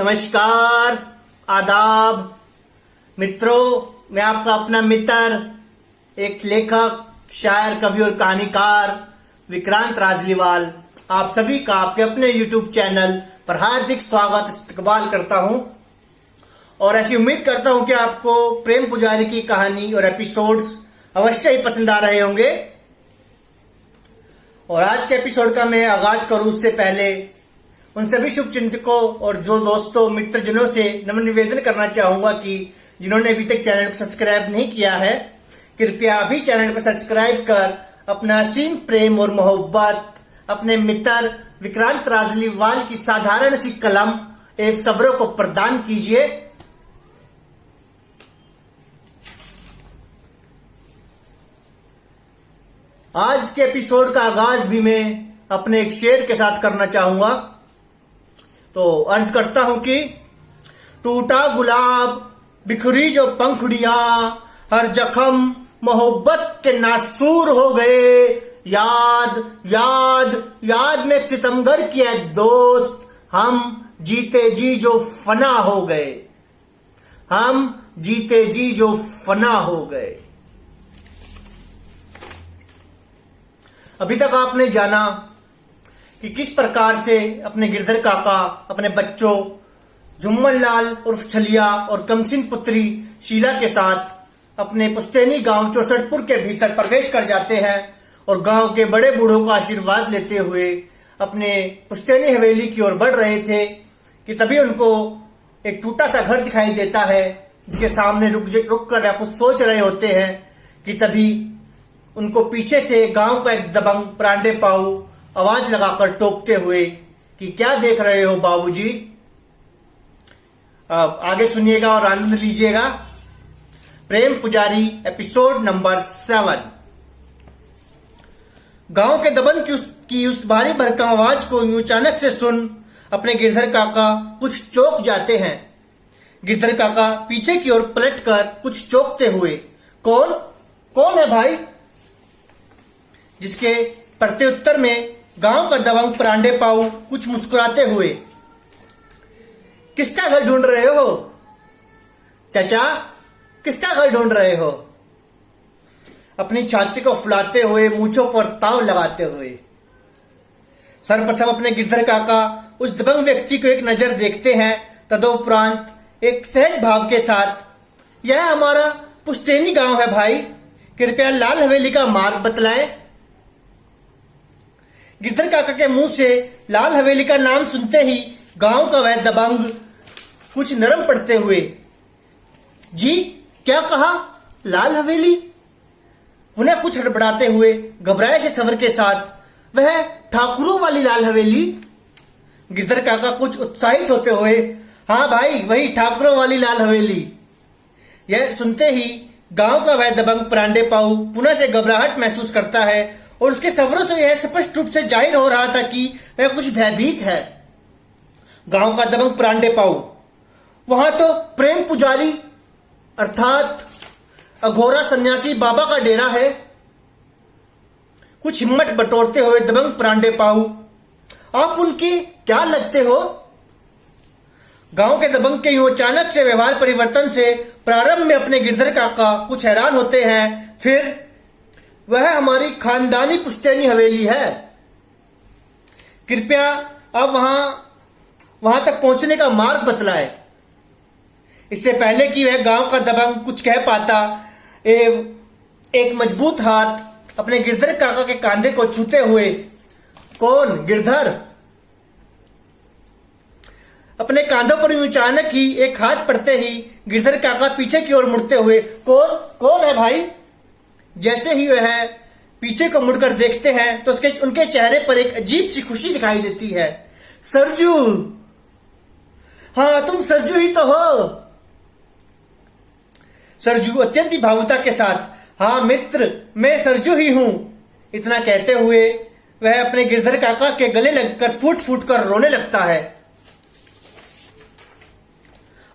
नमस्कार, आदाब मित्रों। मैं आपका अपना मित्र, एक लेखक, शायर, कवि और कहानीकार विक्रांत राजलीवाल आप सभी का आपके अपने YouTube चैनल पर हार्दिक स्वागत इस्तकबाल करता हूं और ऐसी उम्मीद करता हूं कि आपको प्रेम पुजारी की कहानी और एपिसोड्स अवश्य ही पसंद आ रहे होंगे। और आज के एपिसोड का मैं आगाज करूं उससे पहले उन सभी शुभचिंतकों और जो दोस्तों मित्रजनों से नम्र निवेदन करना चाहूंगा कि जिन्होंने अभी तक चैनल को सब्सक्राइब नहीं किया है, कृपया अभी चैनल को सब्सक्राइब कर अपना असीम प्रेम और मोहब्बत अपने मित्र विक्रांत राजलीवाल की साधारण सी कलम एवं सब्रों को प्रदान कीजिए। आज के एपिसोड का आगाज भी मैं अपने एक शेर के साथ करना चाहूंगा। तो अर्ज करता हूं कि टूटा गुलाब बिखरी जो पंखुड़ियां, हर जख्म मोहब्बत के नासूर हो गए। याद याद याद में सितमगर किया दोस्त, हम जीते जी जो फना हो गए। हम जीते जी जो फना हो गए। अभी तक आपने जाना कि किस प्रकार से अपने गिरधर काका अपने बच्चों झुम्मन लाल उर्फ छलिया और कमसिन पुत्री शीला के साथ अपने पुश्तैनी गांव चौसठपुर के भीतर प्रवेश कर जाते हैं और गांव के बड़े बूढ़ों का आशीर्वाद लेते हुए अपने पुश्तैनी हवेली की ओर बढ़ रहे थे कि तभी उनको एक टूटा सा घर दिखाई देता है, जिसके सामने रुक कर या कुछ सोच रहे होते हैं कि तभी उनको पीछे से गांव का एक दबंग प्रांडे पाऊ आवाज लगाकर टोकते हुए कि क्या देख रहे हो बाबूजी। अब आगे सुनिएगा और आनंद लीजिएगा। प्रेम पुजारी एपिसोड नंबर 7। गांव के दबंग की उस भारी भरकम आवाज को यूं अचानक से सुन अपने गिरधर काका कुछ चौंक जाते हैं। गिरधर काका पीछे की ओर पलटकर कुछ चौंकते हुए, कौन कौन है भाई? जिसके प्रत्युत्तर में गांव का दबंग प्रांडे पाऊ कुछ मुस्कुराते हुए, किसका घर ढूंढ रहे हो चाचा? किसका घर ढूंढ रहे हो? अपनी छाती को फुलाते हुए, मूंछों पर ताव लगाते हुए सर्वप्रथम अपने गिरधर काका उस दबंग व्यक्ति को एक नजर देखते हैं। तदोपरांत एक सहज भाव के साथ, यह हमारा पुश्तैनी गांव है भाई, कृपया लाल हवेली का मार्ग बतलाएं। गिरधर काका के मुंह से लाल हवेली का नाम सुनते ही गांव का वह दबंग कुछ नरम पड़ते हुए, जी क्या कहा? लाल हवेली? उन्हें कुछ हड़बड़ाते हुए घबराए से सवर के साथ, वह ठाकुरों वाली लाल हवेली? गिरधर काका कुछ उत्साहित होते हुए, हाँ भाई वही ठाकुरों वाली लाल हवेली। यह सुनते ही गांव का वह दबंग प्रांडे पाऊ पुनः से घबराहट महसूस करता है और उसके सवरों से यह स्पष्ट रूप से जाहिर हो रहा था कि वह कुछ भयभीत है। गांव का दबंग प्रांडे पाऊ, वहां तो प्रेम पुजारी अर्थात अघोरा सन्यासी बाबा का डेरा है। कुछ हिम्मत बटोरते हुए दबंग प्रांडे पाऊ, आप उनके क्या लगते हो? गांव के दबंग के यूं अचानक से व्यवहार परिवर्तन से प्रारंभ में अपने गिरधर काका कुछ हैरान होते हैं, फिर वह हमारी खानदानी पुश्तैनी हवेली है, कृपया अब वहां तक पहुंचने का मार्ग बतलाए। इससे पहले कि वह गांव का दबंग कुछ कह पाता, एक मजबूत हाथ अपने गिरधर काका के कांधे को छूते हुए, कौन गिरधर? अपने कांधों पर अचानक ही एक हाथ पड़ते ही गिरधर काका पीछे की ओर मुड़ते हुए, कौन कौन है भाई? जैसे ही वह पीछे को मुड़कर देखते हैं तो उनके चेहरे पर एक अजीब सी खुशी दिखाई देती है। सरजू, हाँ तुम सरजू ही तो हो। सरजू अत्यंत भावुकता के साथ, हाँ मित्र मैं सरजू ही हूं। इतना कहते हुए वह अपने गिरधर काका के गले लगकर फूट फूट कर रोने लगता है।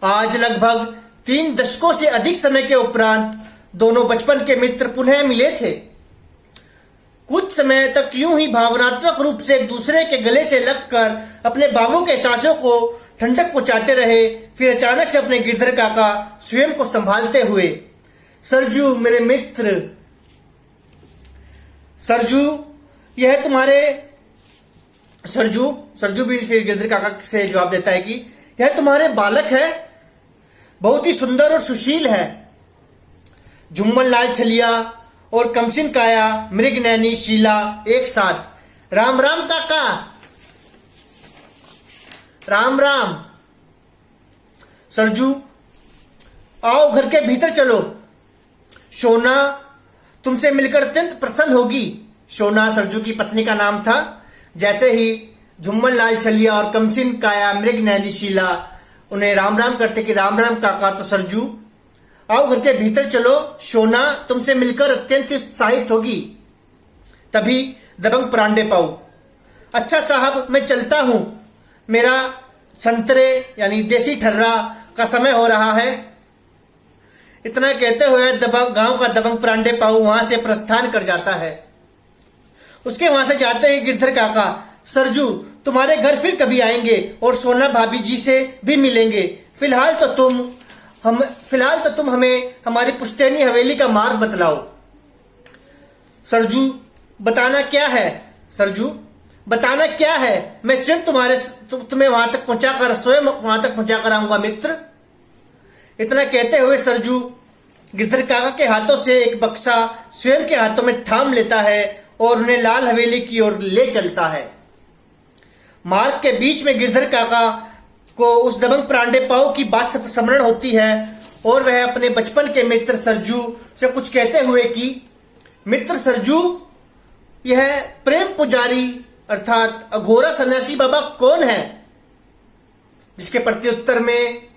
आज लगभग 3 दशकों से अधिक समय के उपरांत दोनों बचपन के मित्र पुनः मिले थे। कुछ समय तक यूं ही भावनात्मक रूप से एक दूसरे के गले से लगकर अपने बाबू के सांसों को ठंडक पहुंचाते रहे। फिर अचानक से अपने गिरधर काका स्वयं को संभालते हुए, सरजू मेरे मित्र, सरजू यह तुम्हारे, सरजू भी फिर गिरधर काका से जवाब देता है कि यह तुम्हारे बालक है, बहुत ही सुंदर और सुशील है। झुम्मन लाल छलिया और कमसिन काया मृग नैनी शीला एक साथ, राम राम काका, राम राम। सरजू आओ घर के भीतर चलो, शोना तुमसे मिलकर अत्यंत प्रसन्न होगी। शोना सरजू की पत्नी का नाम था। जैसे ही झुम्मन लाल छलिया और कमसिन काया मृग नैनी शीला उन्हें राम राम करते कि राम राम काका, तो सरजू आओ घर के भीतर चलो, शोना तुमसे मिलकर अत्यंत उत्साहित होगी। तभी दबंग परांडे पाऊ, अच्छा साहब मैं चलता हूं, मेरा संतरे यानी देसी ठर्रा का समय हो रहा है। इतना कहते हुए गांव का दबंग परांडे पाऊ वहां से प्रस्थान कर जाता है। उसके वहां से जाते ही गिरधर काका, सरजू तुम्हारे घर फिर कभी आएंगे और सोना भाभी जी से भी मिलेंगे। फिलहाल तो तुम हमें हमारी पुश्तैनी हवेली का मार्ग बतलाओ। सरजू बताना क्या है, सरजू बताना क्या है, मैं स्वयं तुम्हें वहां तक पहुंचाकर आऊंगा मित्र। इतना कहते हुए सरजू गिरधर काका के हाथों से एक बक्सा स्वयं के हाथों में थाम लेता है और उन्हें लाल हवेली की ओर ले चलता है। मार्ग के बीच में गिरधर काका को उस दबंग परांडे पाऊ की बात स्मरण होती है और वह अपने बचपन के मित्र सरजू से कुछ कहते हुए कि मित्र सरजू, यह प्रेम पुजारी अर्थात अघोरा सन्यासी बाबा कौन है? जिसके प्रत्युत्तर में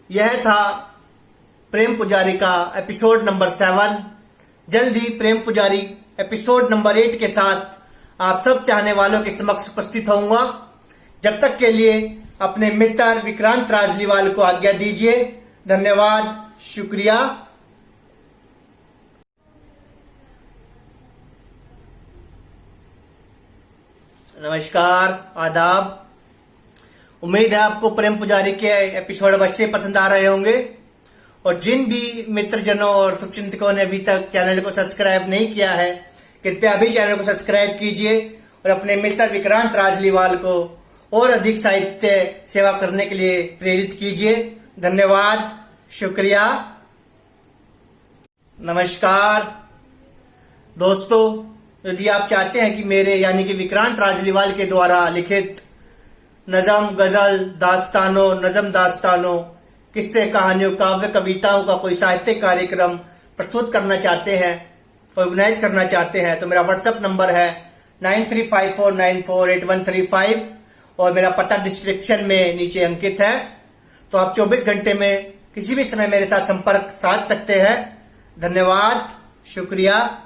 यह था प्रेम पुजारी का एपिसोड नंबर 7। जल्द ही प्रेम पुजारी एपिसोड नंबर 8 के साथ आप सब चाहने वालों के समक्ष उपस्थित होऊंगा। जब तक के लिए अपने मित्र विक्रांत राजलीवाल को आज्ञा दीजिए। धन्यवाद, शुक्रिया। नमस्कार, आदाब। उम्मीद है आपको प्रेम पुजारी के एपिसोड अच्छे पसंद आ रहे होंगे। और जिन भी मित्रजनों और शुभचिंतकों ने अभी तक चैनल को सब्सक्राइब नहीं किया है, कृपया अभी चैनल को सब्सक्राइब कीजिए और अपने मित्र विक्रांत राजलीवाल को और अधिक साहित्य सेवा करने के लिए प्रेरित कीजिए। धन्यवाद, शुक्रिया, नमस्कार। दोस्तों, यदि आप चाहते हैं कि मेरे यानी कि विक्रांत राजलीवाल के द्वारा लिखित नज़म, गजल, दास्तानों, नज़म दास्तानों, किस्से, कहानियों, काव्य, कविताओं का कोई साहित्यिक कार्यक्रम प्रस्तुत करना चाहते हैं, ऑर्गेनाइज करना चाहते हैं, तो मेरा व्हाट्सएप नंबर है 9354948135 और मेरा पता डिस्क्रिप्शन में नीचे अंकित है। तो आप 24 घंटे में किसी भी समय मेरे साथ संपर्क साध सकते हैं। धन्यवाद, शुक्रिया।